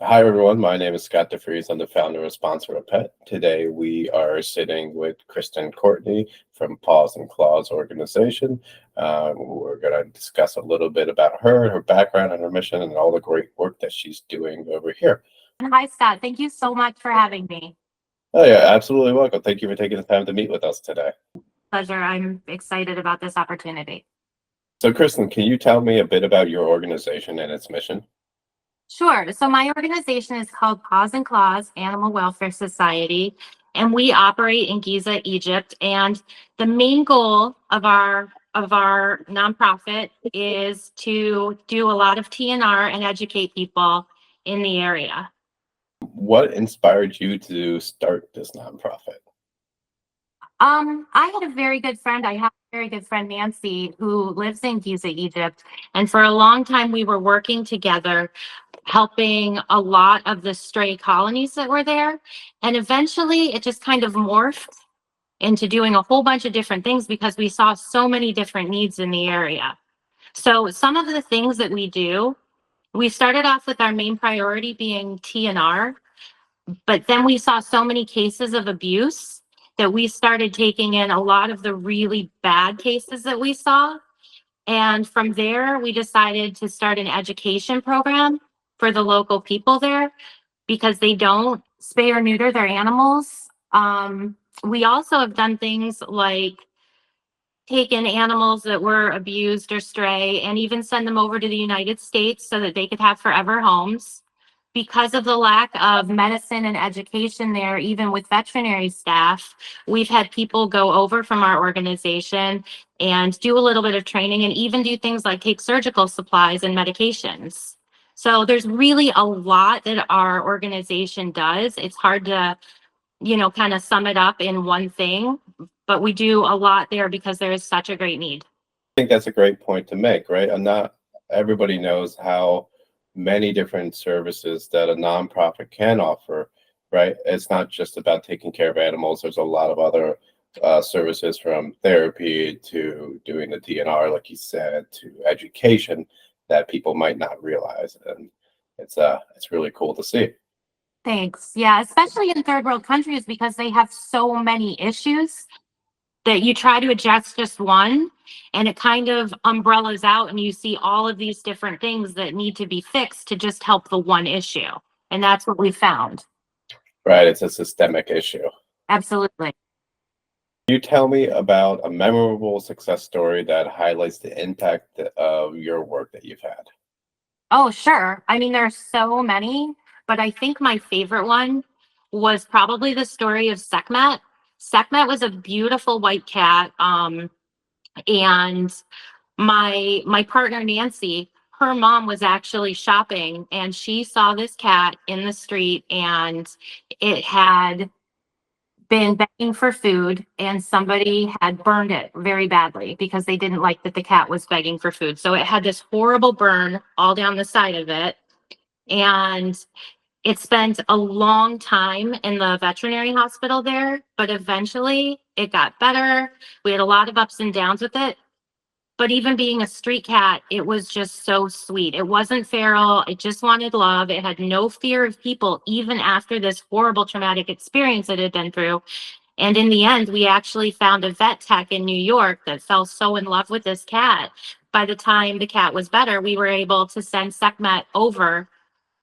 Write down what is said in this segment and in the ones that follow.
Hi, everyone. My name is Scott DeFries. I'm the founder and sponsor of Pet. Today, we are sitting with Kristin Courtney from Paws and Claws organization. We're going to discuss a little bit about her background, and her mission, and all the great work that she's doing over here. Hi, Scott. Thank you so much for having me. Oh, yeah, absolutely welcome. Thank you for taking the time to meet with us today. Pleasure. I'm excited about this opportunity. So, Kristin, can you tell me a bit about your organization and its mission? Sure. So, my organization is called Paws and Claws Animal Welfare Society, and we operate in Giza, Egypt. And the main goal of our nonprofit is to do a lot of TNR and educate people in the area. What inspired you to start this nonprofit? I had a very good friend. I have a very good friend, Nancy, who lives in Giza, Egypt. And for a long time, we were working together, helping a lot of the stray colonies that were there. And eventually, it just kind of morphed into doing a whole bunch of different things because we saw so many different needs in the area. So, some of the things that we do, we started off with our main priority being TNR, but then we saw so many cases of abuse that we started taking in a lot of the really bad cases that we saw. And from there, we decided to start an education program for the local people there because they don't spay or neuter their animals. We also have done things like taken animals that were abused or stray and even send them over to the United States so that they could have forever homes. Because of the lack of medicine and education there, even with veterinary staff, we've had people go over from our organization and do a little bit of training and even do things like take surgical supplies and medications. So there's really a lot that our organization does. It's hard to, kind of sum it up in one thing, but we do a lot there because there is such a great need. I think that's a great point to make, right? And not everybody knows how many different services that a nonprofit can offer, right? It's not just about taking care of animals. There's a lot of other services, from therapy to doing the DNR, like you said, to education, that people might not realize, and it's really cool to see. Thanks. Yeah, especially in third world countries because they have so many issues that you try to address just one and it kind of umbrellas out and you see all of these different things that need to be fixed to just help the one issue. And that's what we found. Right, it's a systemic issue. Absolutely. Can you tell me about a memorable success story that highlights the impact of your work that you've had? Oh, sure. I mean, there's so many, but I think my favorite one was probably the story of Sekhmet. Sekhmet was a beautiful white cat. And my partner Nancy, her mom was actually shopping and she saw this cat in the street and it had been begging for food and somebody had burned it very badly because they didn't like that the cat was begging for food. So it had this horrible burn all down the side of it. And it spent a long time in the veterinary hospital there, but eventually it got better. We had a lot of ups and downs with it. But even being a street cat, it was just so sweet. It wasn't feral. It just wanted love. It had no fear of people, even after this horrible traumatic experience it had been through. And in the end, we actually found a vet tech in New York that fell so in love with this cat. By the time the cat was better, we were able to send Sekhmet over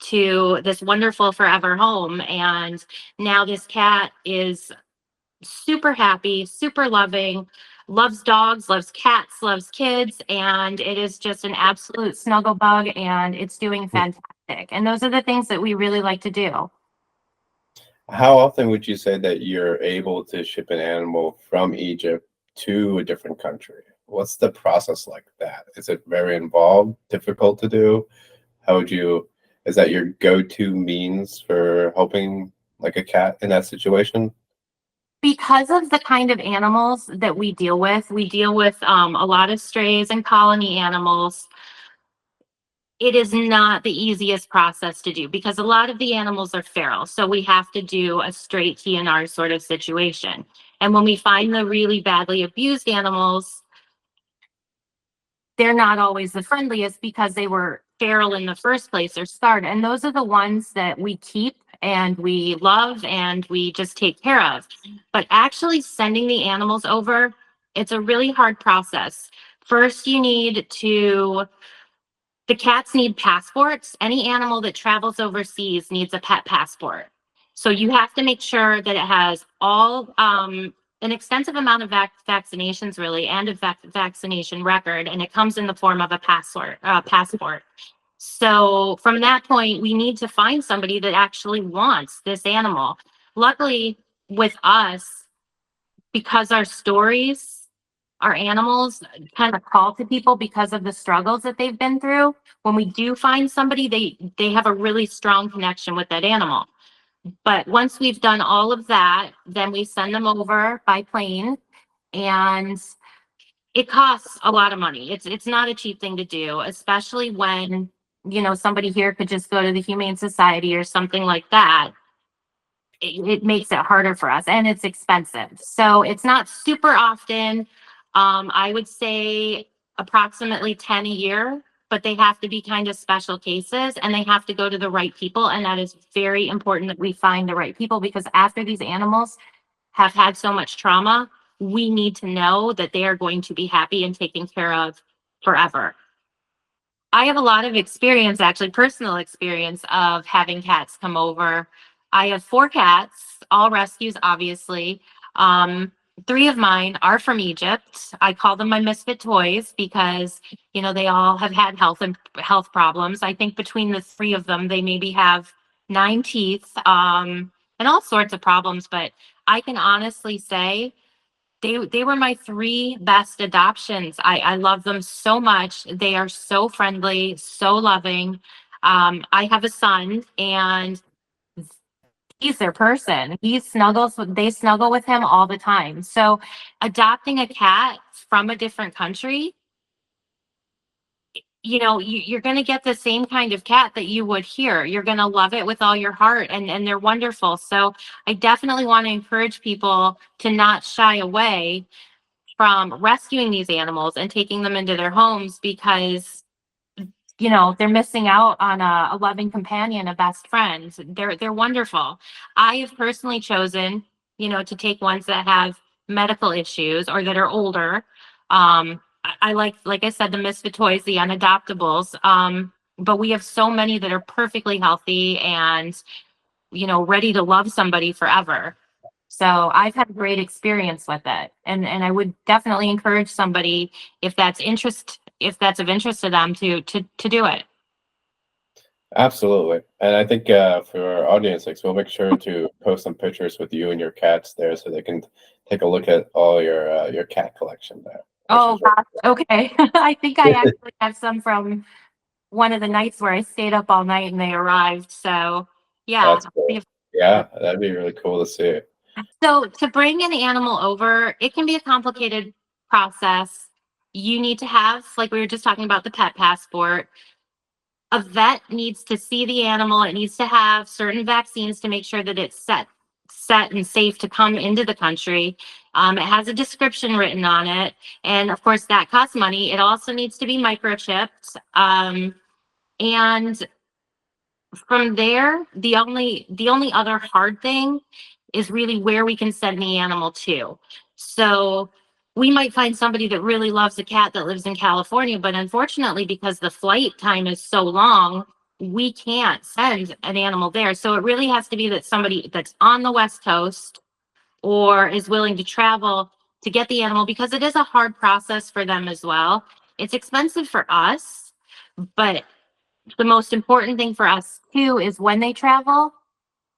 to this wonderful forever home. And now this cat is super happy, super loving, loves dogs, loves cats, loves kids, and it is just an absolute snuggle bug and it's doing fantastic. And those are the things that we really like to do. How often would you say that you're able to ship an animal from Egypt to a different country? What's the process like that? Is it very involved, difficult to do? How would you, is that your go-to means for helping like a cat in that situation? Because of the kind of animals that we deal with a lot of strays and colony animals. It is not the easiest process to do because a lot of the animals are feral. So we have to do a straight TNR sort of situation. And when we find the really badly abused animals, they're not always the friendliest because they were feral in the first place or start. And those are the ones that we keep and we love and we just take care of. But actually sending the animals over, it's a really hard process. First, the cats need passports. Any animal that travels overseas needs a pet passport. So you have to make sure that it has an extensive amount of vaccinations really, and a vaccination record, and it comes in the form of a passport. So from that point, we need to find somebody that actually wants this animal. Luckily, with us, because our animals kind of call to people because of the struggles that they've been through. When we do find somebody, they have a really strong connection with that animal. But once we've done all of that, then we send them over by plane, and it costs a lot of money. It's not a cheap thing to do, especially when, somebody here could just go to the Humane Society or something like that. It makes it harder for us, and it's expensive. So it's not super often. I would say approximately 10 a year, but they have to be kind of special cases and they have to go to the right people. And that is very important that we find the right people, because after these animals have had so much trauma, we need to know that they are going to be happy and taken care of forever. I have a lot of experience, actually personal experience, of having cats come over. I have 4 cats, all rescues, obviously. Um, 3 of mine are from Egypt. I call them my misfit toys because, they all have had health problems. I think between the 3 of them, they maybe have 9 teeth, and all sorts of problems. But I can honestly say they were my 3 best adoptions. I love them so much. They are so friendly, so loving. I have a son, and he's their person. They snuggle with him all the time. So adopting a cat from a different country, you're going to get the same kind of cat that you would here. You're going to love it with all your heart, and they're wonderful. So I definitely want to encourage people to not shy away from rescuing these animals and taking them into their homes, because they're missing out on a loving companion, a best friend. They're wonderful. I have personally chosen, to take ones that have medical issues or that are older. I like I said, the misfit toys, the unadoptables. But we have so many that are perfectly healthy and, ready to love somebody forever. So I've had a great experience with it. And I would definitely encourage somebody, if that's of interest to them, to do it. Absolutely. And I think for our audience, like, so we'll make sure to post some pictures with you and your cats there so they can take a look at all your cat collection there. Oh, gosh. Okay. I think I actually have some from one of the nights where I stayed up all night and they arrived. So yeah. That's cool. Yeah, that'd be really cool to see. So to bring an animal over, it can be a complicated process. You need to have, like we were just talking about, the pet passport. A vet needs to see the animal. It needs to have certain vaccines to make sure that it's set and safe to come into the country. It has a description written on it, and of course that costs money. It also needs to be microchipped. And from there, the only other hard thing is really where we can send the animal to. So we might find somebody that really loves a cat that lives in California, but unfortunately, because the flight time is so long, we can't send an animal there. So it really has to be that somebody that's on the West Coast or is willing to travel to get the animal, because it is a hard process for them as well. It's expensive for us, but the most important thing for us too is when they travel,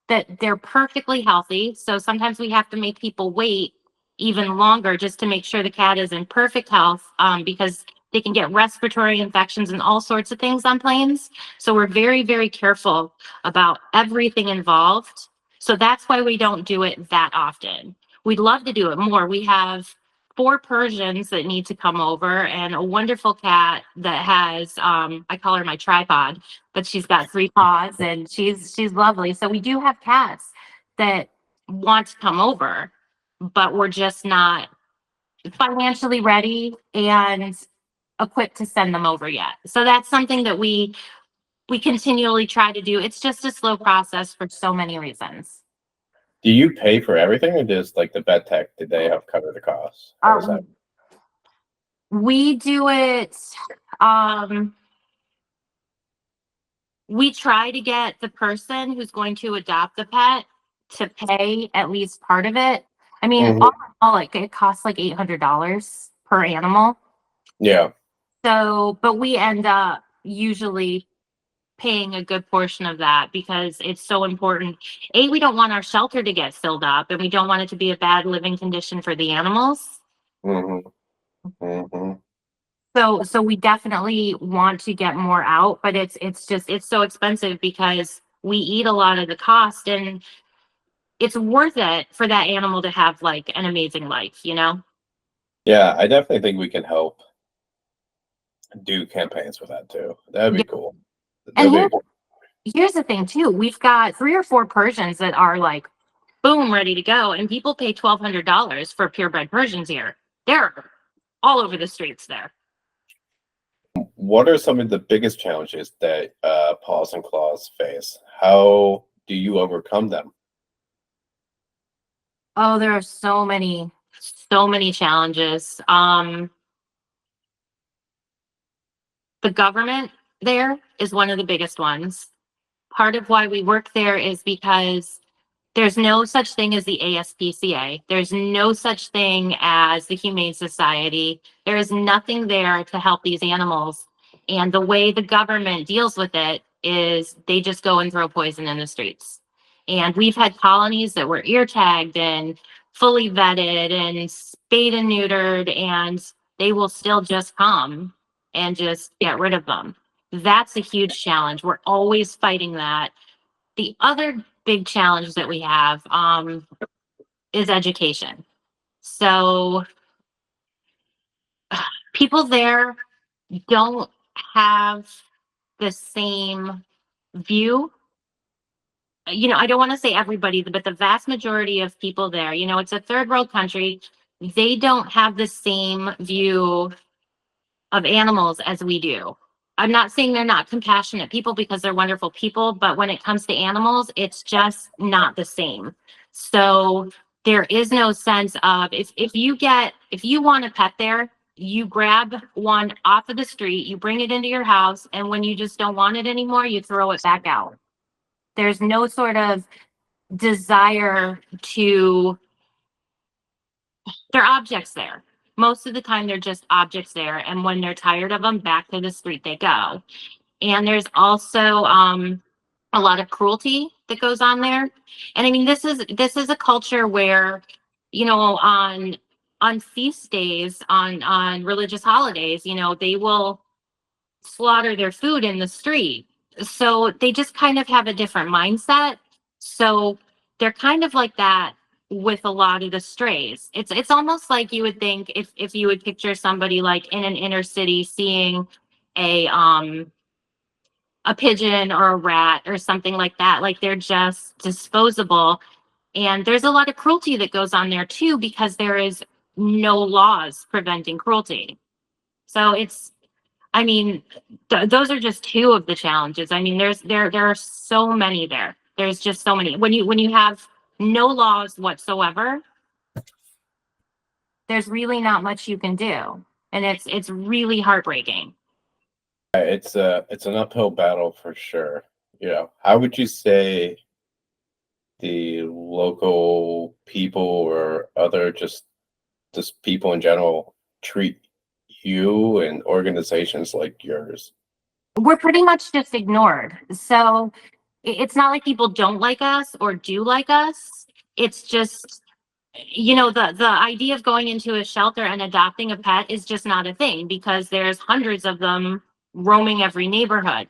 that they're perfectly healthy. So sometimes we have to make people wait even longer just to make sure the cat is in perfect health, because they can get respiratory infections and all sorts of things on planes. So we're very, very careful about everything involved. So that's why we don't do it that often. We'd love to do it more. We have 4 Persians that need to come over, and a wonderful cat that has, I call her my tripod, but she's got 3 paws and she's lovely. So we do have cats that want to come over, but we're just not financially ready. And equipped to send them over yet. So that's something that we continually try to do. It's just a slow process for so many reasons. Do you pay for everything, or just like the vet tech? Did they help cover the costs? How is that? We do it. Um, we try to get the person who's going to adopt the pet to pay at least part of it. I mean, Mhm. all in all, it costs like $800 per animal. Yeah. So, but we end up usually paying a good portion of that because it's so important. A, we don't want our shelter to get filled up, and we don't want it to be a bad living condition for the animals. hmm hmm So we definitely want to get more out, but it's so expensive because we eat a lot of the cost, and it's worth it for that animal to have like an amazing life, you know? Yeah, I definitely think we can help do campaigns with that too. That'd be Yeah. cool. And That'd be here's the thing too. We've got 3 or 4 Persians that are like boom, ready to go. And people pay $1,200 for purebred Persians here. They're all over the streets there. What are some of the biggest challenges that Paws and Claws face? How do you overcome them? Oh, there are so many challenges. The government there is one of the biggest ones. Part of why we work there is because there's no such thing as the ASPCA. There's no such thing as the Humane Society. There is nothing there to help these animals. And the way the government deals with it is they just go and throw poison in the streets. And we've had colonies that were ear tagged and fully vetted and spayed and neutered, and they will still just come and just get rid of them. That's a huge challenge. We're always fighting that. The other big challenge that we have is education. So people there don't have the same view. You know, I don't want to say everybody, but the vast majority of people there, you know, it's a third world country. They don't have the same view of animals as we do. I'm not saying they're not compassionate people because they're wonderful people, but when it comes to animals, it's just not the same. So there is no sense of if you want a pet there, you grab one off of the street, you bring it into your house, and when you just don't want it anymore, you throw it back out. There's no sort of desire to they're objects there. Most of the time, they're just objects there. And when they're tired of them, back to the street they go. And there's also a lot of cruelty that goes on there. And I mean, this is a culture where, you know, on feast days, on religious holidays, you know, they will slaughter their food in the street. So they just kind of have a different mindset. So they're kind of like that with a lot of the strays. It's almost like you would think if you would picture somebody like in an inner city seeing a um a pigeon or a rat or something like that, like they're just disposable. And there's a lot of cruelty that goes on there too because there is no laws preventing cruelty. So I mean, those are just two of the challenges. I mean, there are so many there. There's just so many. When you have no laws whatsoever, there's really not much you can do, and it's really heartbreaking. It's an uphill battle for sure. How would you say the local people or other just people in general treat you and organizations like yours? We're pretty much just ignored. So it's not like people don't like us or do like us. It's just you know the idea of going into a shelter and adopting a pet is just not a thing because there's hundreds of them roaming every neighborhood.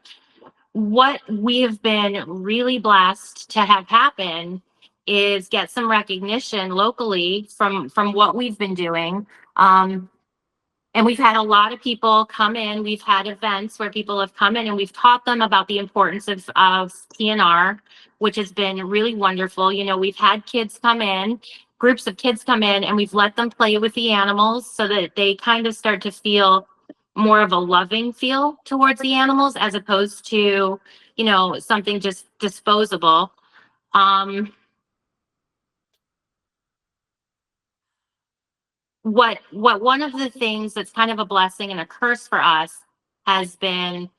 What we've been really blessed to have happen is get some recognition locally from what we've been doing. And we've had a lot of people come in. We've had events where people have come in and we've taught them about the importance of TNR, which has been really wonderful. You know, we've had kids come in, groups of kids come in, and we've let them play with the animals so that they kind of start to feel more of a loving feel towards the animals as opposed to, something just disposable. What one of the things that's kind of a blessing and a curse for us has been,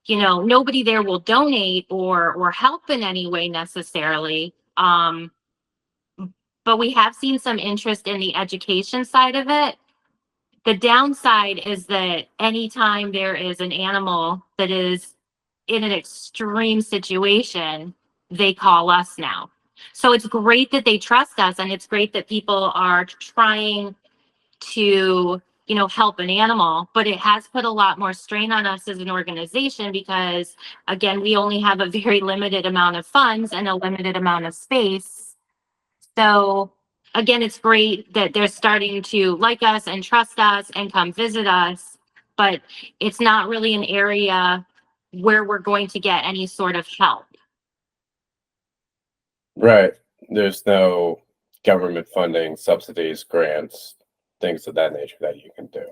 nobody there will donate or help in any way necessarily. But we have seen some interest in the education side of it. The downside is that anytime there is an animal that is in an extreme situation, they call us now. So it's great that they trust us, and it's great that people are trying to, help an animal, but it has put a lot more strain on us as an organization because, again, we only have a very limited amount of funds and a limited amount of space. So again, it's great that they're starting to like us and trust us and come visit us, but it's not really an area where we're going to get any sort of help. Right. There's no government funding, subsidies, grants, things of that nature that you can do.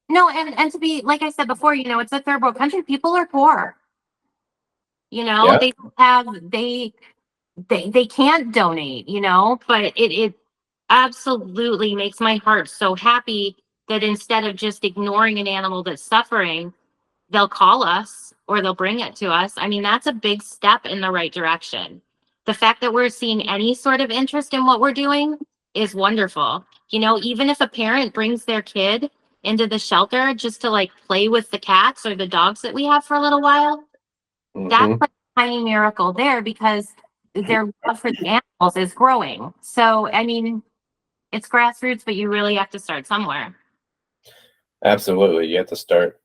No, and to be, like I said before, it's a third world country. People are poor. Yeah. They have they can't donate, but it absolutely makes my heart so happy that instead of just ignoring an animal that's suffering, they'll call us or they'll bring it to us. I mean, that's a big step in the right direction. The fact that we're seeing any sort of interest in what we're doing is wonderful. Even if a parent brings their kid into the shelter just to like play with the cats or the dogs that we have for a little while, that's Hmm. like a tiny miracle there because their love for the animals is growing. So, I mean, it's grassroots, but you really have to start somewhere. Absolutely. You have to start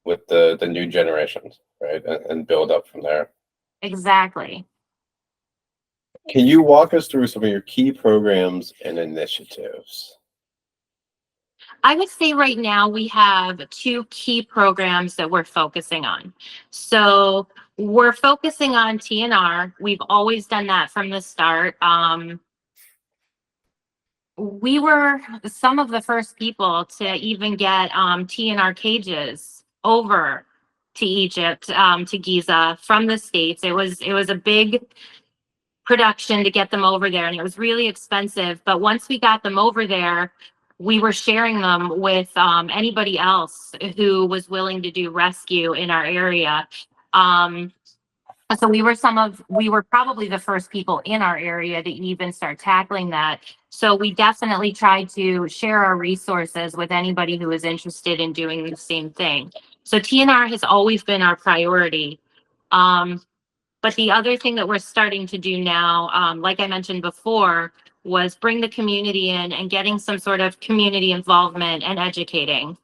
with the new generations, right? And build up from there. Exactly. Can you walk us through some of your key programs and initiatives? I would say right now we have two key programs that we're focusing on. So we're focusing on TNR. We've always done that from the start. We were some of the first people to even get TNR cages over to Egypt, to Giza from the States. It was a big production to get them over there, and it was really expensive. But once we got them over there, we were sharing them with anybody else who was willing to do rescue in our area. Um, so we were probably the first people in our area to even start tackling that. So we definitely tried to share our resources with anybody who is interested in doing the same thing. So TNR has always been our priority. Um, but the other thing that we're starting to do now, like I mentioned before, was bring the community in and getting some sort of community involvement and educating.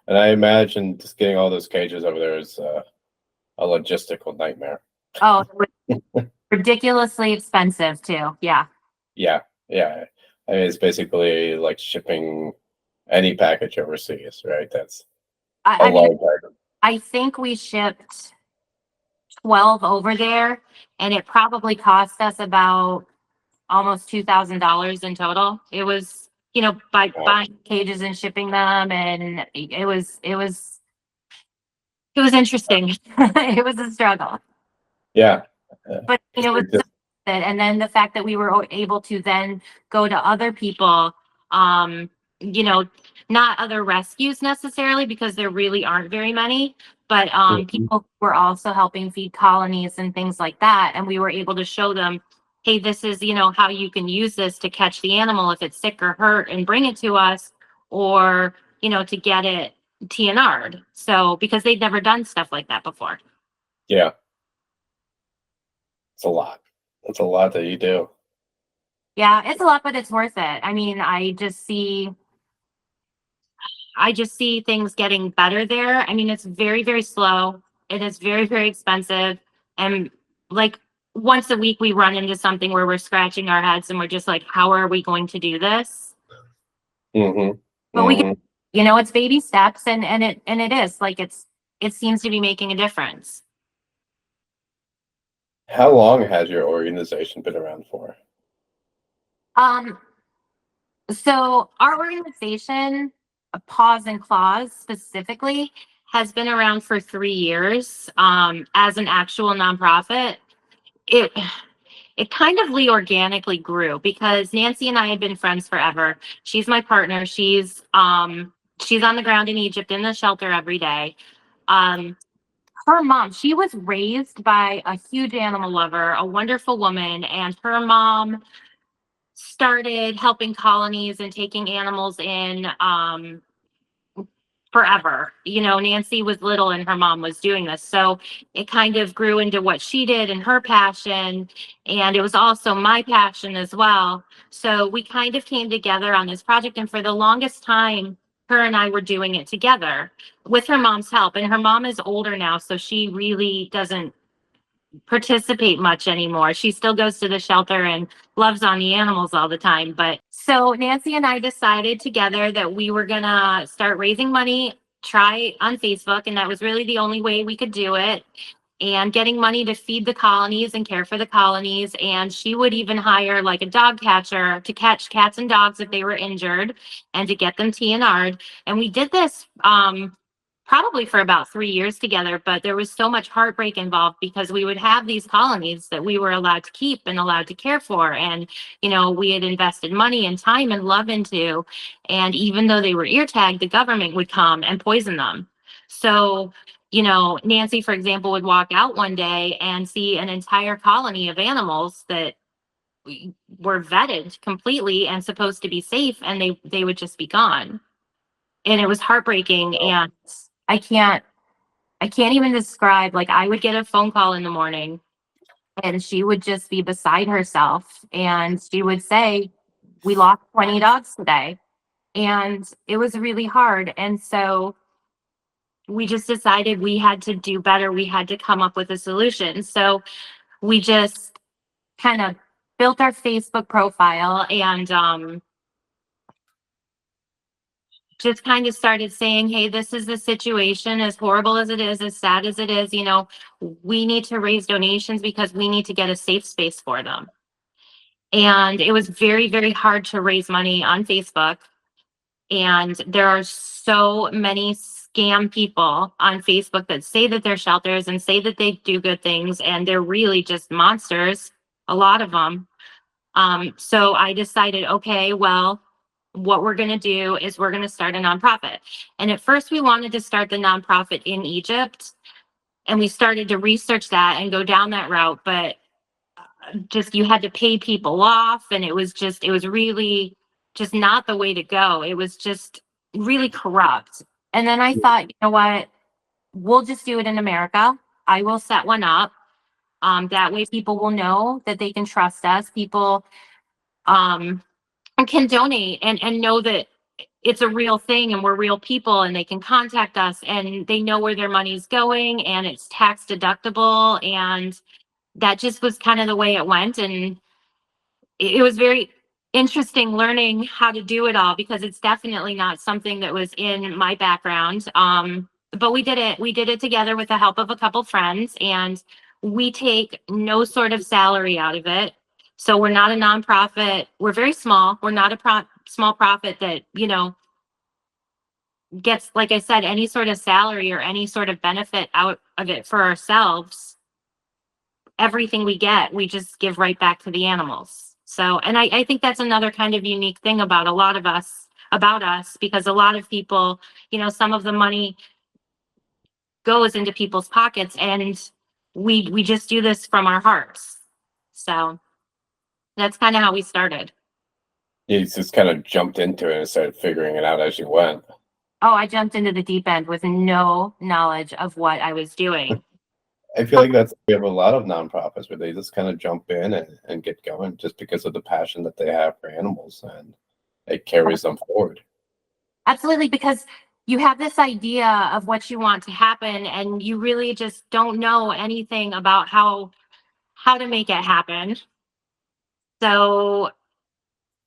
And I imagine just getting all those cages over there is a logistical nightmare. Oh, ridiculously expensive too. Yeah. Yeah, yeah. I mean, it's basically like shipping any package overseas, right? That's a I mean, large item. I think we shipped 12 over there, and it probably cost us about almost $2,000 in total. It was, by Wow. buying cages and shipping them, and it was interesting. It was a struggle. Yeah. But Because it was they're just, and then the fact that we were able to then go to other people, um, you know, not other rescues necessarily because there really aren't very many, but Mhm. people who were also helping feed colonies and things like that, and we were able to show them, hey, this is how you can use this to catch the animal if it's sick or hurt and bring it to us, or to get it TNR'd. So because they'd never done stuff like that before. Yeah, it's a lot. It's a lot that you do. Yeah, it's a lot, but it's worth it. I mean, I just see things getting better there. I mean, it's very, very slow. It is very, very expensive. And like once a week we run into something where we're scratching our heads and we're just like, how are we going to do this? Hmm. But we can, Hmm. it's baby steps, and it is like it seems to be making a difference. How long has your organization been around for? Um, so our organization, Paws and Claws specifically has been around for 3 years as an actual nonprofit. It it kind of organically grew because Nancy and I had been friends forever. She's my partner. She's on the ground in Egypt in the shelter every day. Um, her mom, she was raised by a huge animal lover, a wonderful woman, and her mom started helping colonies and taking animals in forever. You know, Nancy was little and her mom was doing this. So it kind of grew into what she did and her passion. And it was also my passion as well. So we kind of came together on this project. And for the longest time, her and I were doing it together with her mom's help. And her mom is older now, so she really doesn't participate much anymore. She still goes to the shelter and loves on the animals all the time. But so Nancy and I decided together that we were gonna start raising money, try on Facebook, and that was really the only way we could do it. And getting money to feed the colonies and care for the colonies. And she would even hire like a dog catcher to catch cats and dogs if they were injured and to get them TNR'd. And we did this probably for about 3 years together, but there was so much heartbreak involved because we would have these colonies that we were allowed to keep and allowed to care for. And, you know, we had invested money and time and love into, and even though they were ear tagged, the government would come and poison them. So, you know, Nancy, for example, would walk out one day and see an entire colony of animals that were vetted completely and supposed to be safe, and they would just be gone. And it was heartbreaking. And I can't I can't even describe, like, I would get a phone call in the morning and she would just be beside herself and she would say, "We lost 20 dogs today." And it was really hard. And so we just decided we had to do better. We had to come up with a solution. So we just kind of built our Facebook profile and just kind of started saying, "Hey, this is the situation, as horrible as it is, as sad as it is, you know, we need to raise donations because we need to get a safe space for them." And it was very, very hard to raise money on Facebook. And there are so many scam people on Facebook that say that they're shelters and say that they do good things, and they're really just monsters, a lot of them. So I decided, okay, well, what we're going to do is we're going to start a nonprofit. And at first, we wanted to start the nonprofit in Egypt, and we started to research that and go down that route. But just you had to pay people off, and it was really just not the way to go. It was just really corrupt. And then I thought, you know what? We'll just do it in America. I will set one up. That way, people will know that they can trust us. People um, can donate and know that it's a real thing and we're real people and they can contact us and they know where their money's going and it's tax deductible. And that just was kind of the way it went. And it was very interesting learning how to do it all because it's definitely not something that was in my background. But we did it. We did it together with the help of a couple friends, and we take no sort of salary out of it. So we're not a nonprofit. We're very small. We're not a small profit that, you know, gets, like I said, any sort of salary or any sort of benefit out of it for ourselves. Everything we get, we just give right back to the animals. So, and I think that's another kind of unique thing about a lot of us, about us, because a lot of people, you know, some of the money goes into people's pockets and we just do this from our hearts. So that's kind of how we started. You just kind of jumped into it and started figuring it out as you went. Oh, I jumped into the deep end with no knowledge of what I was doing. I feel like we have a lot of nonprofits where they just kind of jump in and get going just because of the passion that they have for animals, and it carries them forward. Absolutely, because you have this idea of what you want to happen and you really just don't know anything about how to make it happen. So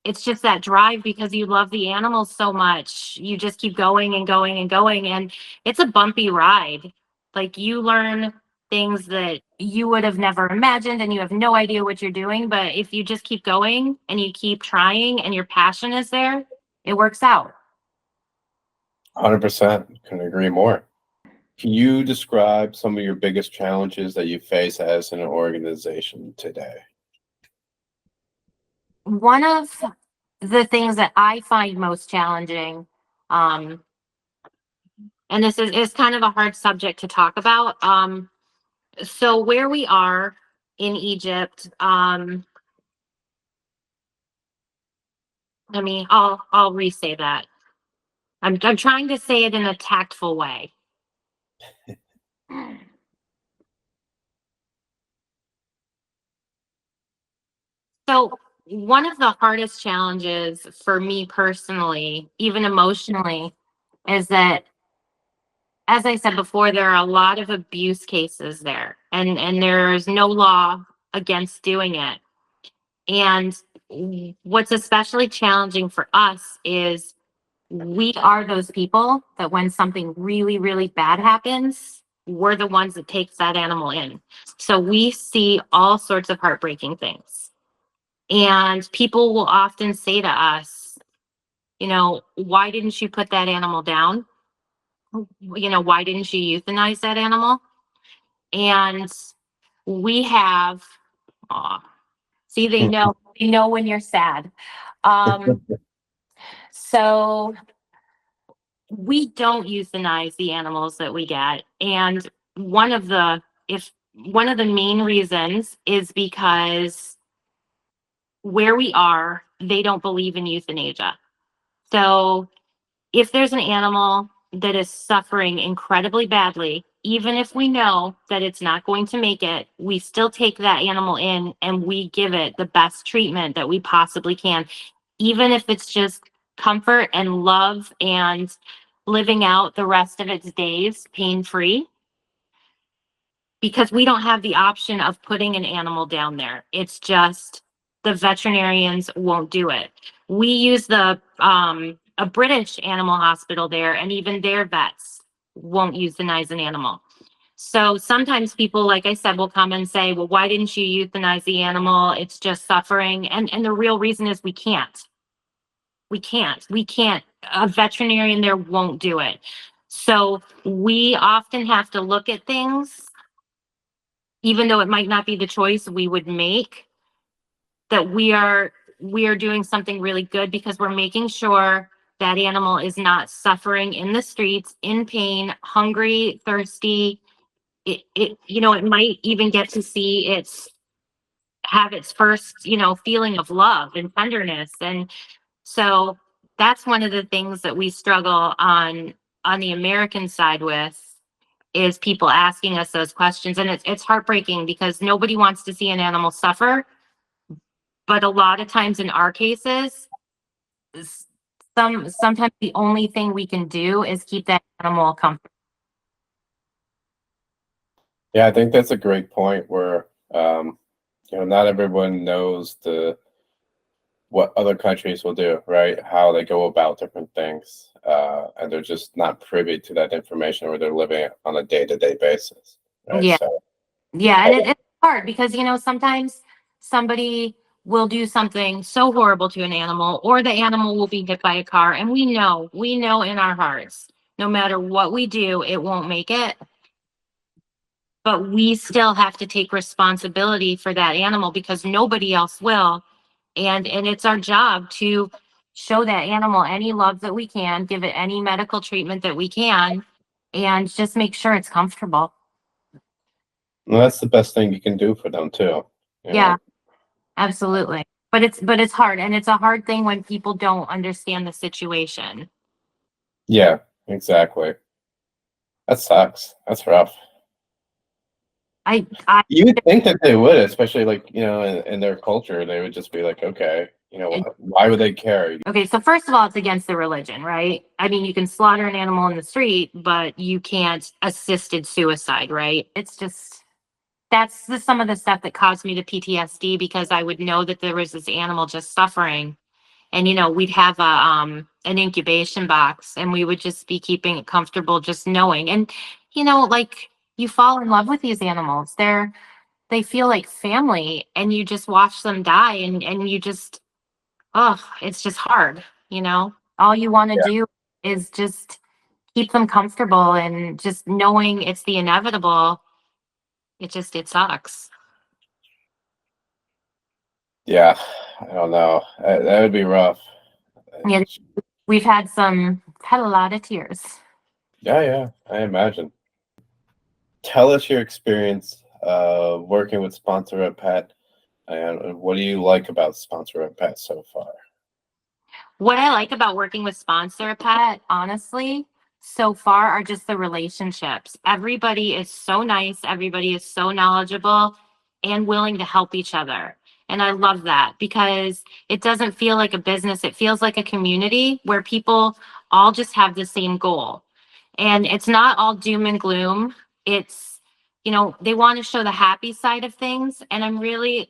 it's just that drive because you love the animals so much. You just keep going and going and going, and it's a bumpy ride. Like, you learn things that you would have never imagined and you have no idea what you're doing, but if you just keep going and you keep trying and your passion is there, it works out. 100%. Couldn't agree more. Can you describe some of your biggest challenges that you face as an organization today? One of the things that I find most challenging, um, and this is kind of a hard subject to talk about. So where we are in Egypt, I'll re-say that. I'm trying to say it in a tactful way. So one of the hardest challenges for me personally, even emotionally, is that, as I said before, there are a lot of abuse cases there, and there's no law against doing it. And what's especially challenging for us is we are those people that when something really, really bad happens, we're the ones that takes that animal in. So we see all sorts of heartbreaking things. And people will often say to us, why didn't you put that animal down? Why didn't you euthanize that animal? And we have, aw, see, they know when you're sad. Um, so we don't euthanize the animals that we get. And one of the main reasons is because where we are, they don't believe in euthanasia. So if there's an animal that is suffering incredibly badly, even if we know that it's not going to make it, we still take that animal in and we give it the best treatment that we possibly can, even if it's just comfort and love and living out the rest of its days pain free, because we don't have the option of putting an animal down there. It's just the veterinarians won't do it. We use the a British animal hospital there, and even their vets won't euthanize an animal. So sometimes people, like I said, will come and say, "Well, why didn't you euthanize the animal? It's just suffering." And the real reason is we can't. We can't. A veterinarian there won't do it. So we often have to look at things, even though it might not be the choice we would make, that we are doing something really good because we're making sure that animal is not suffering in the streets, in pain, hungry, thirsty. It might even get to see its have its first, feeling of love and tenderness. And so that's one of the things that we struggle on the American side with, is people asking us those questions. And it's heartbreaking because nobody wants to see an animal suffer. But a lot of times in our cases, sometimes the only thing we can do is keep that animal comfortable. Yeah, I think that's a great point where not everyone knows what other countries will do, right? How they go about different things, and they're just not privy to that information, or they're living on a day-to-day basis, right? Yeah. So, Yeah, and it's hard because sometimes somebody will do something so horrible to an animal, or the animal will be hit by a car, and we know in our hearts, no matter what we do, it won't make it. But we still have to take responsibility for that animal because nobody else will. And it's our job to show that animal any love that we can, give it any medical treatment that we can, and just make sure it's comfortable. well, that's the best thing you can do for them too. You Yeah, know? absolutely. But it's hard, and it's a hard thing when people don't understand the situation. Yeah, exactly. That sucks. That's rough. I You would think that they would, especially like, in their culture, they would just be like, okay, why would they care? Okay, so first of all, it's against the religion, right? I mean, you can slaughter an animal in the street, but you can't assisted suicide, right? It's just some of the stuff that caused me the PTSD, because I would know that there was this animal just suffering, and we'd have an incubation box, and we would just be keeping it comfortable, just knowing. And like, you fall in love with these animals. They feel like family, and you just watch them die, and you just, oh, it's just hard. All you want to Yeah. do is just keep them comfortable, and just knowing it's the inevitable, it sucks. Yeah, I don't know. That would be rough. Yeah, had a lot of tears. Yeah, yeah, I imagine. Tell us your experience working with Sponsor a Pet, and what do you like about Sponsor a Pet so far? What I like about working with Sponsor Pet, honestly, so far are just the relationships. Everybody is so nice, everybody is so knowledgeable and willing to help each other. And I love that because it doesn't feel like a business, it feels like a community where people all just have the same goal. And it's not all doom and gloom. It's, they want to show the happy side of things. And I'm really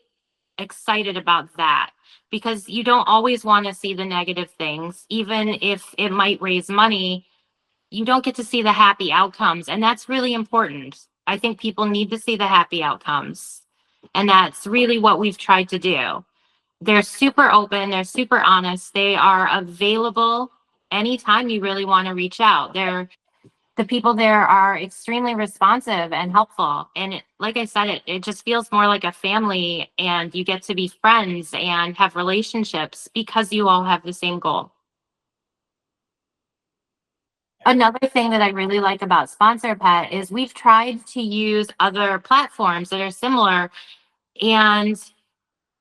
excited about that because you don't always want to see the negative things, even if it might raise money. You don't get to see the happy outcomes, and that's really important. I think people need to see the happy outcomes, and that's really what we've tried to do. They're super open, they're super honest, they are available anytime you really want to reach out. The people there are extremely responsive and helpful. And like I said, it just feels more like a family, and you get to be friends and have relationships because you all have the same goal. Another thing that I really like about Sponsor Pet is we've tried to use other platforms that are similar, and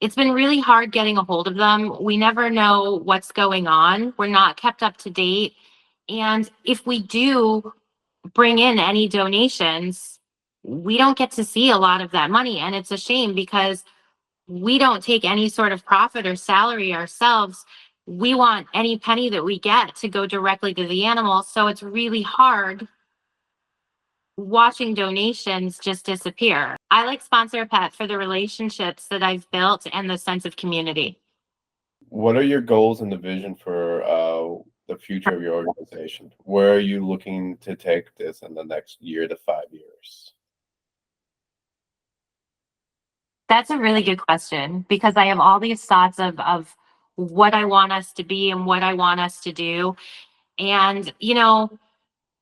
it's been really hard getting a hold of them. We never know what's going on. We're not kept up to date. And if we do bring in any donations, we don't get to see a lot of that money. And it's a shame because we don't take any sort of profit or salary ourselves. We want any penny that we get to go directly to the animal. So it's really hard watching donations just disappear. I like Sponsor a Pet for the relationships that I've built and the sense of community. What are your goals and the vision for the future of your organization? Where are you looking to take this in the next year to 5 years? That's a really good question because I have all these thoughts of what I want us to be and what I want us to do. And,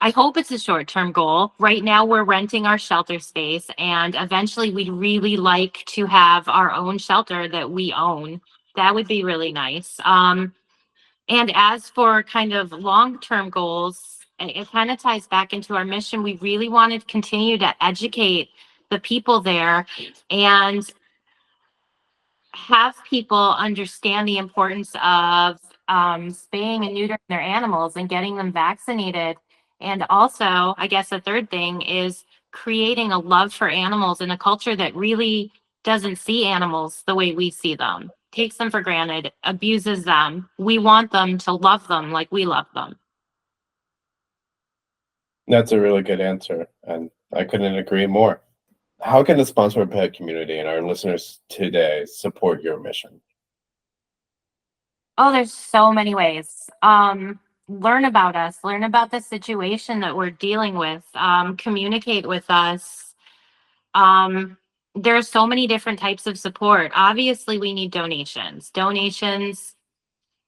I hope it's a short-term goal. Right now, we're renting our shelter space, and eventually, we'd really like to have our own shelter that we own. That would be really nice. And as for kind of long-term goals, it kind of ties back into our mission. We really want to continue to educate the people there and have people understand the importance of spaying and neutering their animals and getting them vaccinated. And also, I guess the third thing is creating a love for animals in a culture that really doesn't see animals the way we see them, takes them for granted, abuses them. We want them to love them like we love them. That's a really good answer, and I couldn't agree more. How can the Sponsor a Pet community and our listeners today support your mission? Oh, there's so many ways. Learn about us, learn about the situation that we're dealing with, communicate with us. Um, there are so many different types of support. Obviously, we need donations. Donations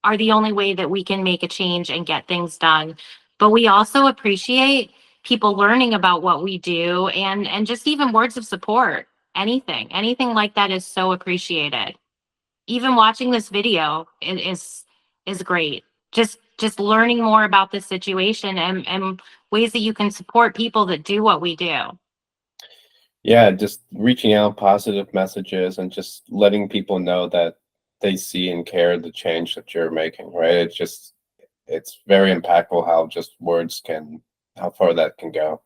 are the only way that we can make a change and get things done. But we also appreciate people learning about what we do, and just even words of support. Anything like that is so appreciated. Even watching this video is great. Just learning more about the situation, and ways that you can support people that do what we do. Yeah, just reaching out positive messages and just letting people know that they see and care the change that you're making, right? It's very impactful how just words can, how far that can go.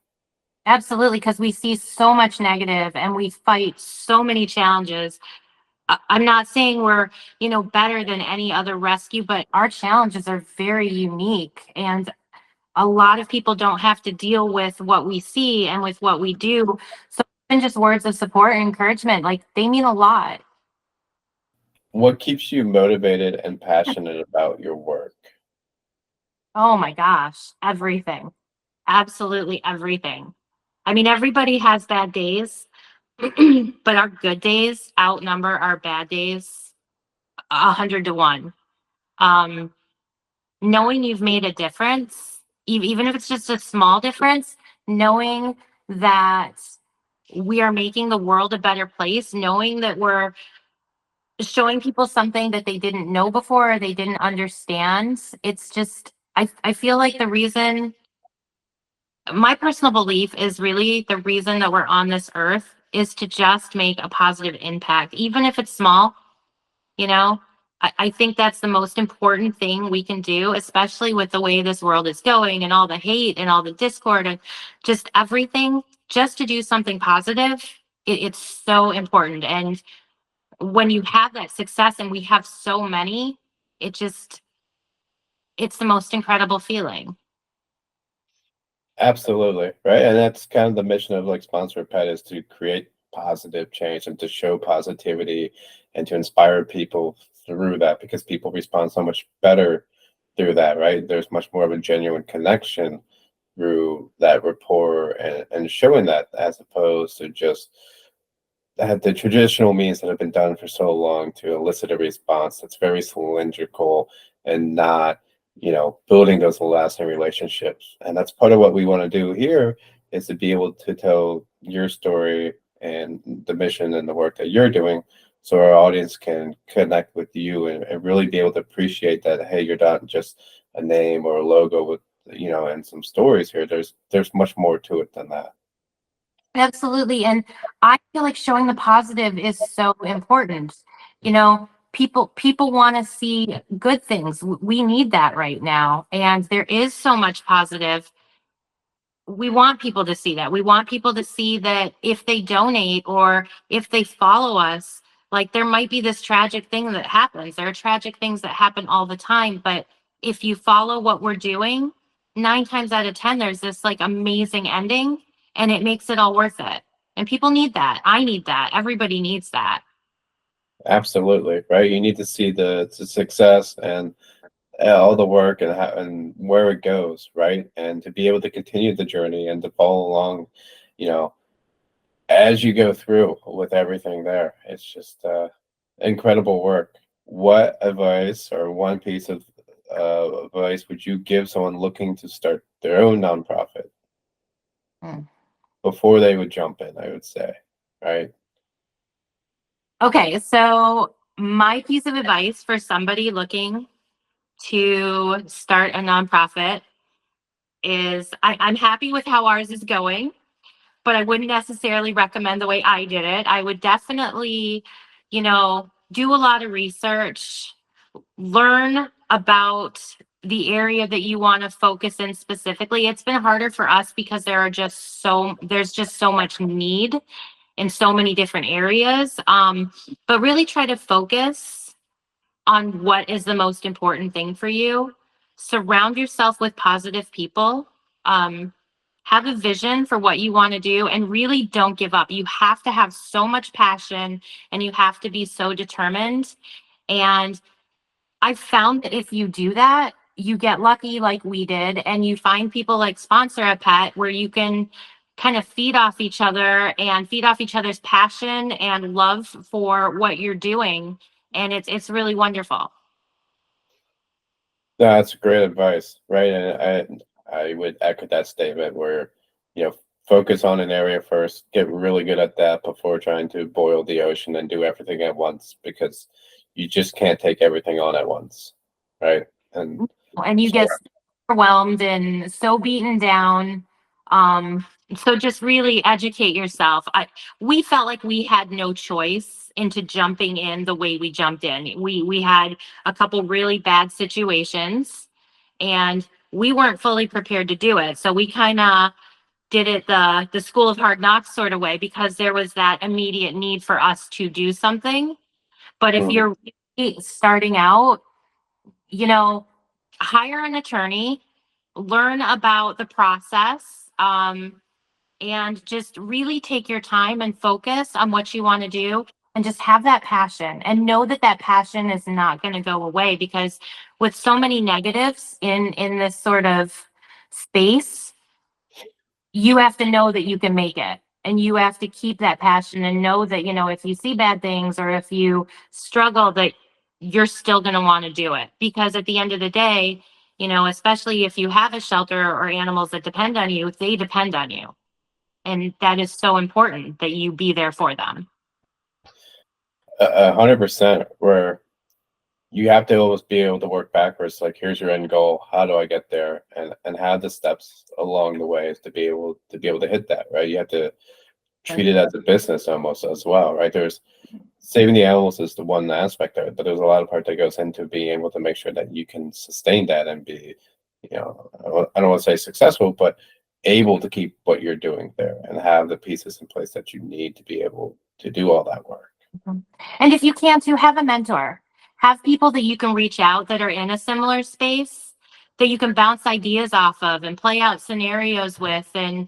Absolutely, because we see so much negative and we fight so many challenges. I'm not saying we're, better than any other rescue, but our challenges are very unique. And a lot of people don't have to deal with what we see and with what we do. So even just words of support and encouragement, like, they mean a lot. What keeps you motivated and passionate about your work? Oh my gosh, everything. Absolutely everything. I mean, everybody has bad days, but our good days outnumber our bad days 100 to 1. Um, Knowing you've made a difference, even if it's just a small difference, knowing that we are making the world a better place, knowing that we're showing people something that they didn't know before or they didn't understand. It's just, I feel like the reason, my personal belief is really the reason that we're on this earth is to just make a positive impact, even if it's small, you know. I think that's the most important thing we can do, especially with the way this world is going and all the hate and all the discord and just everything, just to do something positive. It's so important. And when you have that success, and we have so many, it just, it's the most incredible feeling. Absolutely, right? And that's kind of the mission of like Sponsor a Pet, is to create positive change and to show positivity and to inspire people through that, because people respond so much better through that, right? There's much more of a genuine connection through that rapport and showing that, as opposed to just that the traditional means that have been done for so long to elicit a response that's very cylindrical and not, building those lasting relationships. And that's part of what we want to do here, is to be able to tell your story and the mission and the work that you're doing, so our audience can connect with you and really be able to appreciate that, hey, you're not just a name or a logo with, and some stories here. There's much more to it than that. Absolutely. And I feel like showing the positive is so important. You know, people want to see good things. We need that right now. And there is so much positive. We want people to see that. We want people to see that if they donate or if they follow us, like there might be this tragic thing that happens. There are tragic things that happen all the time, but if you follow what we're doing, 9 times out of 10, there's this like amazing ending, and it makes it all worth it. And people need that. I need that. Everybody needs that. Absolutely, right? You need to see the success and all the work and how and where it goes, right? And to be able to continue the journey and to follow along, you know, as you go through with everything there. It's just incredible work. What advice or one piece of advice would you give someone looking to start their own nonprofit Mm. before they would jump in, I would say, right? Okay, so my piece of advice for somebody looking to start a nonprofit is I'm happy with how ours is going, but I wouldn't necessarily recommend the way I did it. I would definitely, do a lot of research, learn about the area that you want to focus in specifically. It's been harder for us because there's just so much need in so many different areas. But really try to focus on what is the most important thing for you. Surround yourself with positive people. Um, have a vision for what you want to do, and really don't give up. You have to have so much passion, and you have to be so determined. And I found that if you do that, you get lucky like we did, and you find people like Sponsor a Pet, where you can kind of feed off each other and feed off each other's passion and love for what you're doing. And it's really wonderful. That's great advice, right? And I would echo that statement where, you know, focus on an area first, get really good at that before trying to boil the ocean and do everything at once, because you just can't take everything on at once, right? And And you so, get overwhelmed and so beaten down. Um, so just really educate yourself. We felt like we had no choice into jumping in the way we jumped in. We had a couple really bad situations, and we weren't fully prepared to do it. So we kind of did it the school of hard knocks sort of way, because there was that immediate need for us to do something. But if mhm. you're really starting out, you know, hire an attorney, learn about the process, and just really take your time and focus on what you want to do, and just have that passion and know that that passion is not going to go away, because with so many negatives in this sort of space, you have to know that you can make it, and you have to keep that passion and know that, if you see bad things or if you struggle, that you're still going to want to do it, because at the end of the day, You know, especially if you have a shelter or animals that depend on you, they depend on you. And that is so important that you be there for them. 100%. Where you have to always be able to work backwards. Like, here's your end goal. How do I get there? And have the steps along the way to be able to hit that. Right. You have to treat it as a business almost as well. Right. There's saving the animals is the one aspect of it, but there's a lot of part that goes into being able to make sure that you can sustain that and be, I don't want to say successful, but able to keep what you're doing there and have the pieces in place that you need to be able to do all that work. And if you can't, to have a mentor, have people that you can reach out that are in a similar space that you can bounce ideas off of and play out scenarios with, and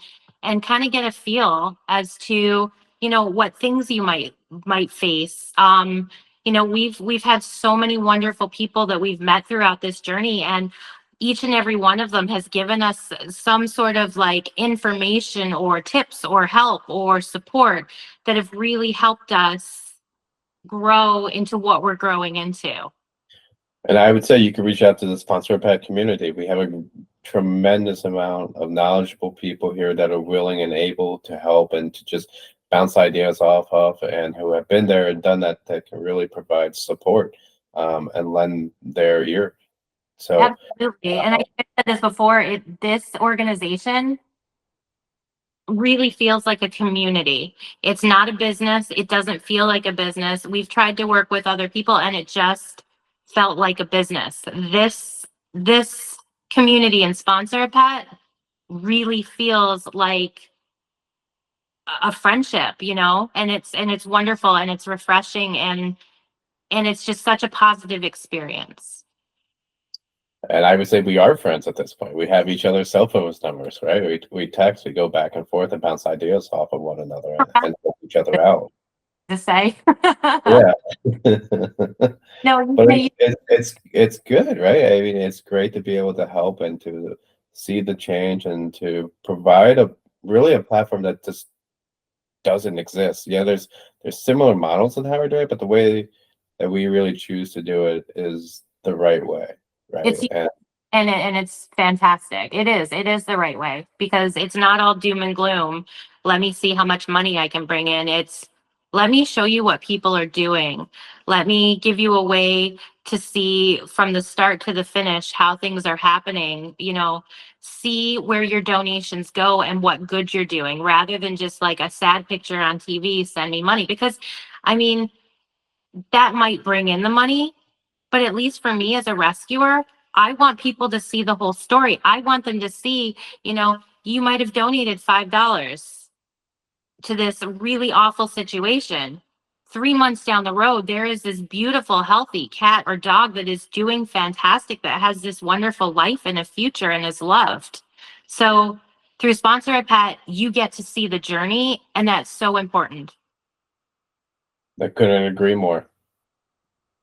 kind of get a feel as to, you know, what things you might face. You know, we've had so many wonderful people that we've met throughout this journey, and each and every one of them has given us some sort of like information or tips or help or support that have really helped us grow into what we're growing into. And I would say you can reach out to the sponsor pet community. We have a tremendous amount of knowledgeable people here that are willing and able to help and to just bounce ideas off of, and who have been there and done that, that can really provide support, and lend their ear. So Absolutely. And I said this before, this organization really feels like a community. It's not a business. It doesn't feel like a business. We've tried to work with other people and it just felt like a business. This community and Sponsor a Pet really feels like a friendship, you know, and it's wonderful and it's refreshing, and it's just such a positive experience. and I would say we are friends at this point. We have each other's cell phone numbers, right? We text, we go back and forth and bounce ideas off of one another and help each other out. To say. Yeah. No, But you it's good, right? I mean, it's great to be able to help and to see the change and to provide a really a platform that just doesn't exist. Yeah, there's similar models of how we're doing it, but the way that we really choose to do it is the right way, right? it's And and it's fantastic. It is the right way, because it's not all doom and gloom. Let me see how much money I can bring in. It's, let me show you what people are doing. Let me give you a way to see from the start to the finish how things are happening, you know, see where your donations go and what good you're doing, rather than just like a sad picture on TV, send me money. Because I mean, that might bring in the money, but at least for me as a rescuer, I want people to see the whole story. I want them to see, you know, you might have donated $5 to this really awful situation. 3 months down the road, there is this beautiful, healthy cat or dog that is doing fantastic, that has this wonderful life and a future and is loved. So through Sponsor a Pet, you get to see the journey, and that's so important. I couldn't agree more.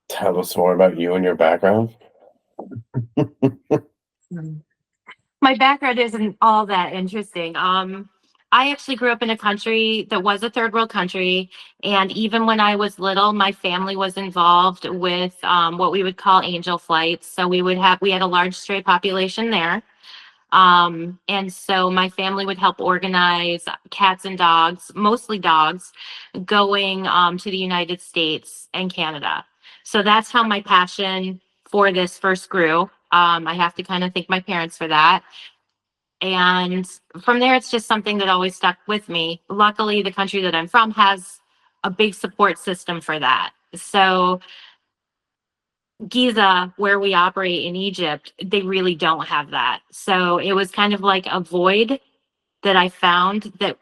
Tell us more about you and your background. My background isn't all that interesting. I actually grew up in a country that was a third world country, and even when I was little, my family was involved with what we would call angel flights. So we had a large stray population there. And so my family would help organize cats and dogs, mostly dogs, going to the United States and Canada. So that's how my passion for this first grew. I have to kind of thank my parents for that. And from there, it's just something that always stuck with me. Luckily, the country that I'm from has a big support system for that. So Giza, where we operate in Egypt, they really don't have that. So it was kind of like a void that I found that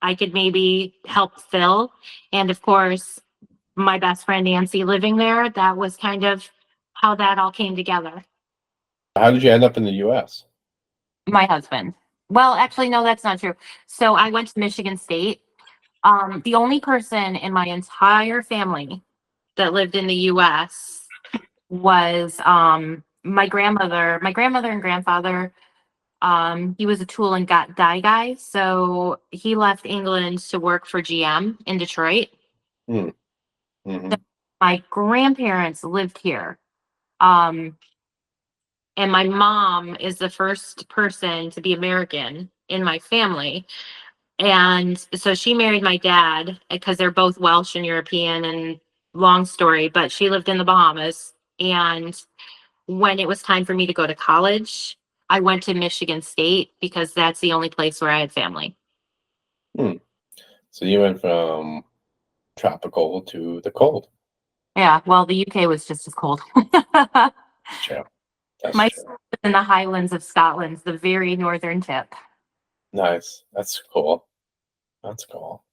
I could maybe help fill. And of course, my best friend Nancy living there, that was kind of how that all came together. How did you end up in the US? My husband. Well, actually, no, that's not true. So I went to Michigan State. The only person in my entire family that lived in the US was my grandmother. My grandmother and grandfather, he was a tool and got die guy. So he left England to work for GM in Detroit. Hmm. Mhm. My grandparents lived here. Um, And my mom is the first person to be American in my family. And so she married my dad because they're both Welsh and European, and long story, but she lived in the Bahamas. And when it was time for me to go to college, I went to Michigan State because that's the only place where I had family. Hmm. So you went from tropical to the cold. Yeah, well, the UK was just as cold. True. That's My true. school was in the Highlands of Scotland, the very northern tip. Nice. That's cool. That's cool.